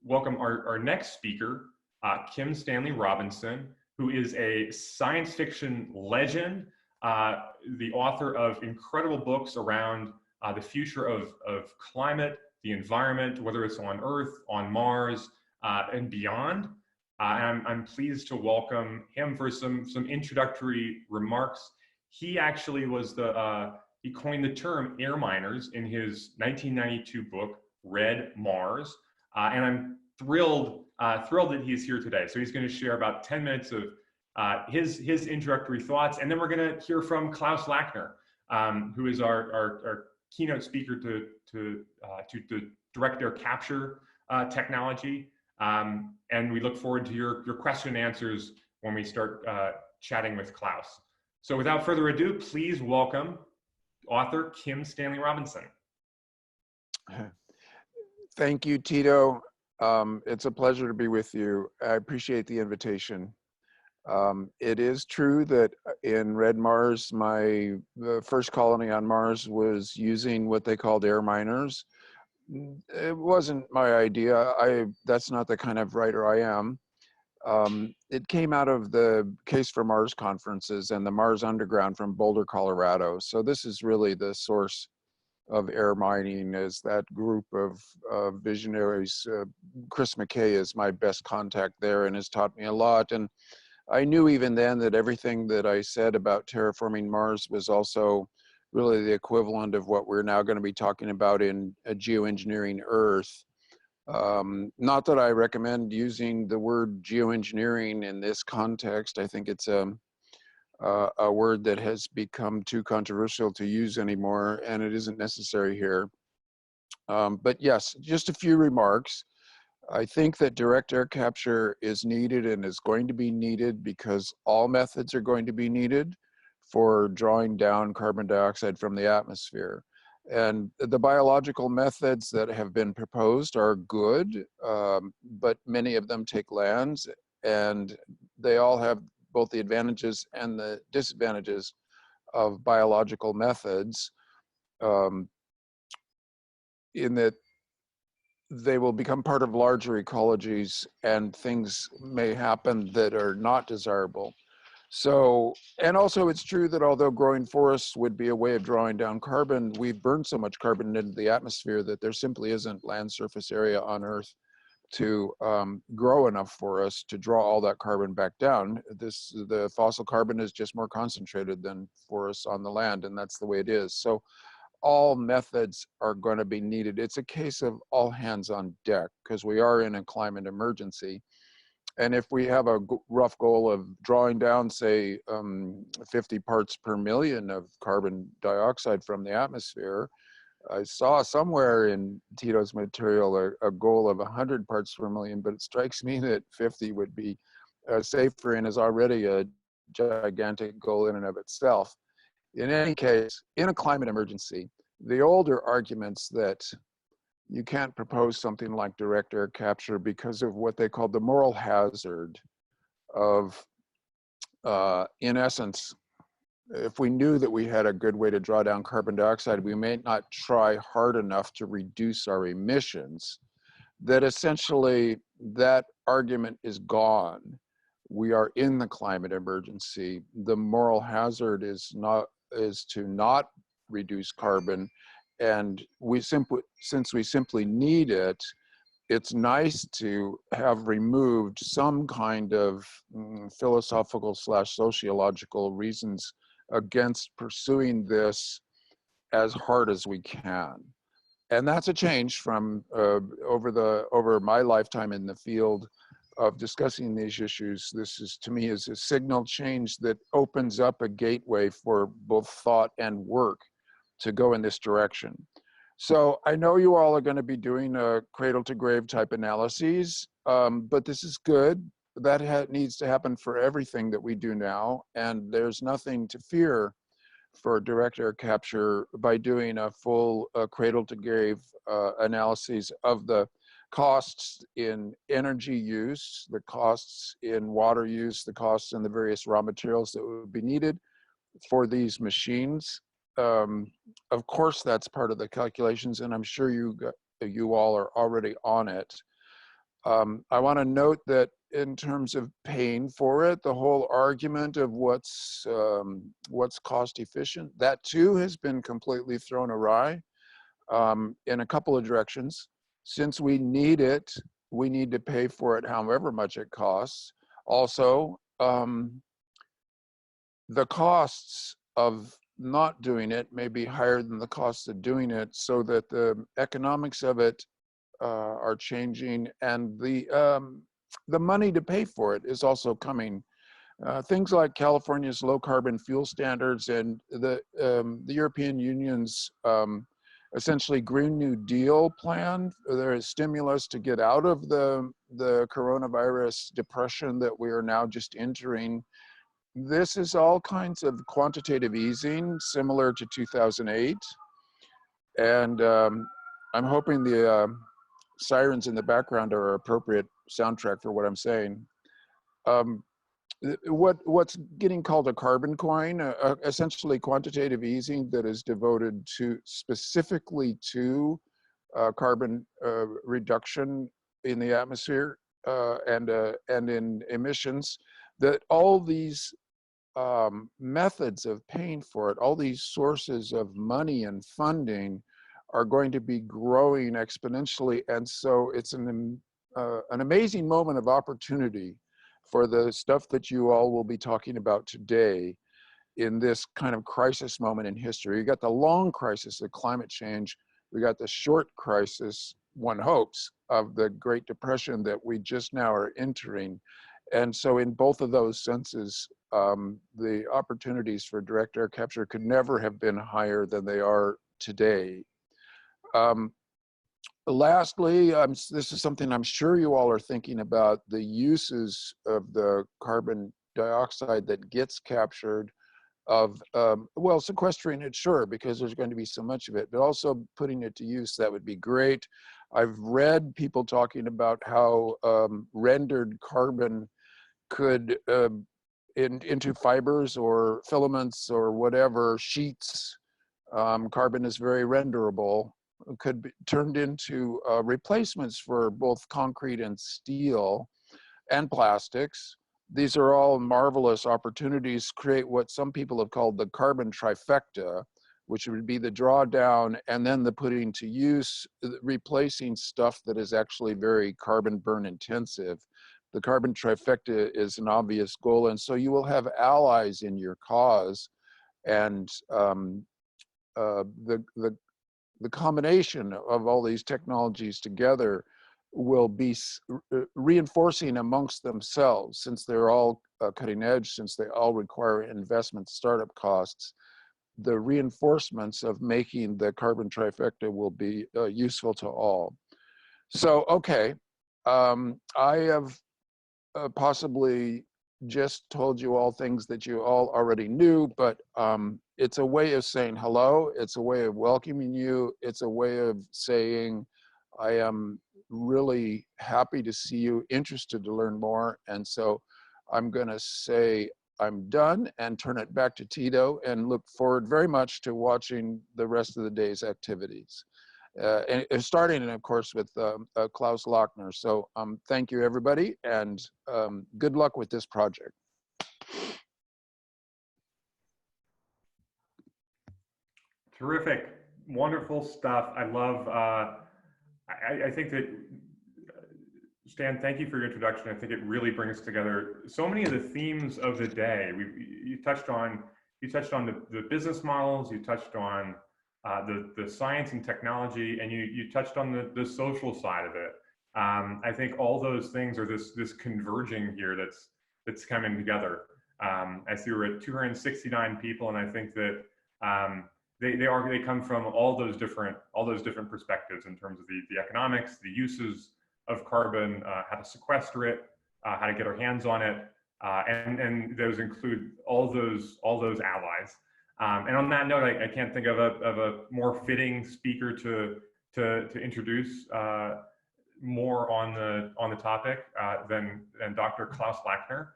welcome our next speaker, Kim Stanley Robinson, who is a science fiction legend, the author of incredible books around the future of climate, the environment, whether it's on Earth, on Mars, and beyond. And I'm pleased to welcome him for some introductory remarks. He actually was he coined the term AirMiners in his 1992 book, Red Mars. And I'm thrilled that he's here today. So he's going to share about 10 minutes of his introductory thoughts, and then we're going to hear from Klaus Lackner, who is our keynote speaker to direct air capture technology. And we look forward to your question and answers when we start chatting with Klaus. So without further ado, please welcome author Kim Stanley Robinson. Thank you, Tito. It's a pleasure to be with you. I appreciate the invitation. It is true that in Red Mars, the first colony on Mars was using what they called AirMiners. It wasn't my idea. That's not the kind of writer I am. It came out of the Case for Mars conferences and the Mars Underground from Boulder, Colorado. So this is really the source of air mining, is that group of visionaries. Chris McKay is my best contact there and has taught me a lot. And I knew even then that everything that I said about terraforming Mars was also really the equivalent of what we're now going to be talking about in geoengineering Earth. Not that I recommend using the word geoengineering in this context. I think it's a word that has become too controversial to use anymore, and it isn't necessary here. But yes, just a few remarks. I think that direct air capture is needed and is going to be needed because all methods are going to be needed for drawing down carbon dioxide from the atmosphere. And the biological methods that have been proposed are good, but many of them take lands, and they all have both the advantages and the disadvantages of biological methods, in that they will become part of larger ecologies and things may happen that are not desirable. So, and also it's true that although growing forests would be a way of drawing down carbon, we've burned so much carbon into the atmosphere that there simply isn't land surface area on Earth to grow enough for us to draw all that carbon back down. The fossil carbon is just more concentrated than forests on the land, and that's the way it is. So all methods are going to be needed. It's a case of all hands on deck because we are in a climate emergency. And if we have a rough goal of drawing down, say, 50 parts per million of carbon dioxide from the atmosphere, I saw somewhere in Tito's material a goal of 100 parts per million, but it strikes me that 50 would be safer and is already a gigantic goal in and of itself. In any case, in a climate emergency, the older arguments that you can't propose something like direct air capture because of what they call the moral hazard of, in essence, if we knew that we had a good way to draw down carbon dioxide, we may not try hard enough to reduce our emissions, that essentially that argument is gone. We are in the climate emergency. The moral hazard is to not reduce carbon, and since we simply need it, it's nice to have removed some kind of philosophical / sociological reasons against pursuing this as hard as we can. And that's a change from over my lifetime in the field of discussing these issues. This is, to me, is a signal change that opens up a gateway for both thought and work to go in this direction. So I know you all are going to be doing a cradle to grave type analyses, but this is good. That needs to happen for everything that we do now, and there's nothing to fear for direct air capture by doing a full cradle to grave analyses of the costs in energy use, the costs in water use, the costs in the various raw materials that would be needed for these machines. Of course, that's part of the calculations, and I'm sure you all are already on it. I want to note that in terms of paying for it, the whole argument of what's cost efficient, that too has been completely thrown awry in a couple of directions. Since we need it, we need to pay for it however much it costs. Also, the costs of not doing it may be higher than the costs of doing it, so that the economics of it are changing, and the money to pay for it is also coming. Things like California's low carbon fuel standards and the European Union's essentially Green New Deal plan. There is stimulus to get out of the coronavirus depression that we are now just entering. This is all kinds of quantitative easing similar to 2008. And I'm hoping the sirens in the background are an appropriate soundtrack for what I'm saying. What's getting called a carbon coin, essentially quantitative easing that is devoted to specifically to carbon reduction in the atmosphere and in emissions, that all these methods of paying for it, all these sources of money and funding are going to be growing exponentially. And so it's an amazing moment of opportunity for the stuff that you all will be talking about today in this kind of crisis moment in history. You got the long crisis of climate change. We got the short crisis, one hopes, of the Great Depression that we just now are entering. And so in both of those senses, the opportunities for direct air capture could never have been higher than they are today. Lastly, this is something I'm sure you all are thinking about, the uses of the carbon dioxide that gets captured of, well, sequestering it, sure, because there's going to be so much of it, but also putting it to use, that would be great. I've read people talking about how rendered carbon could, into fibers or filaments or whatever, sheets, carbon is very renderable, could be turned into replacements for both concrete and steel and plastics. These are all marvelous opportunities to create what some people have called the carbon trifecta, which would be the drawdown and then the putting to use, replacing stuff that is actually very carbon burn intensive. The carbon trifecta is an obvious goal, and so you will have allies in your cause, and the combination of all these technologies together will be reinforcing amongst themselves, since they're all cutting edge, since they all require investment startup costs. The reinforcements of making the carbon trifecta will be useful to all. So, okay, I have possibly just told you all things that you all already knew, but it's a way of saying hello. It's a way of welcoming you. It's a way of saying, I am really happy to see you, interested to learn more. And so I'm going to say I'm done and turn it back to Tito, and look forward very much to watching the rest of the day's activities. And starting, of course, with Klaus Lochner. So thank you, everybody, and good luck with this project. Terrific, wonderful stuff. I love, I think that, Stan, thank you for your introduction. I think it really brings together so many of the themes of the day. You touched on the business models, you touched on the science and technology, and you touched on the social side of it. I think all those things are this converging here that's coming together. I see we're at 269 people, and I think that they come from all those different perspectives in terms of the economics, the uses of carbon, how to sequester it, how to get our hands on it, and those include all those allies. And on that note, I can't think of a more fitting speaker to introduce more on the topic than Dr. Klaus Lochner.